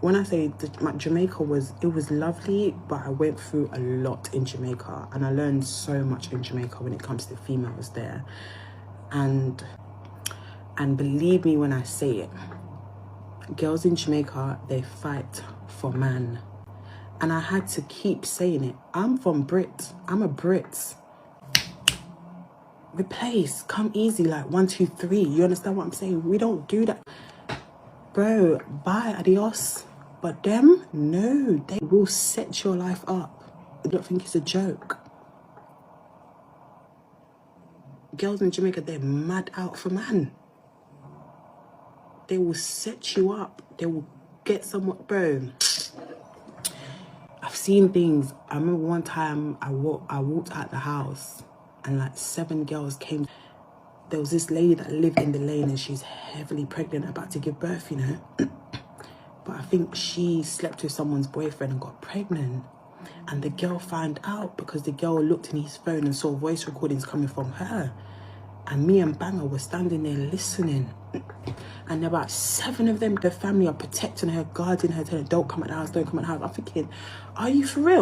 when I say Jamaica was lovely, but I went through a lot in Jamaica, and I learned so much in Jamaica when it comes to females there. And believe me when I say it, girls in Jamaica, they fight for man. And I had to keep saying it. I'm from Brit. I'm a Brit. Replace, come easy, like 1, 2, 3. You understand what I'm saying? We don't do that. Bro, bye, adios. But them, no, they will set your life up. I don't think it's a joke. Girls in Jamaica, they're mad out for man. They will set you up. They will get someone, bro. I've seen things. I remember one time I walked out the house and like 7 girls came. There was this lady that lived in the lane and she's heavily pregnant, about to give birth, you know. But I think she slept with someone's boyfriend and got pregnant. And the girl found out because the girl looked in his phone and saw voice recordings coming from her. And me and Banger were standing there listening. And about 7 of them, their family are protecting her, guarding her, telling her, don't come at the house, don't come at the house. I'm thinking, are you for real?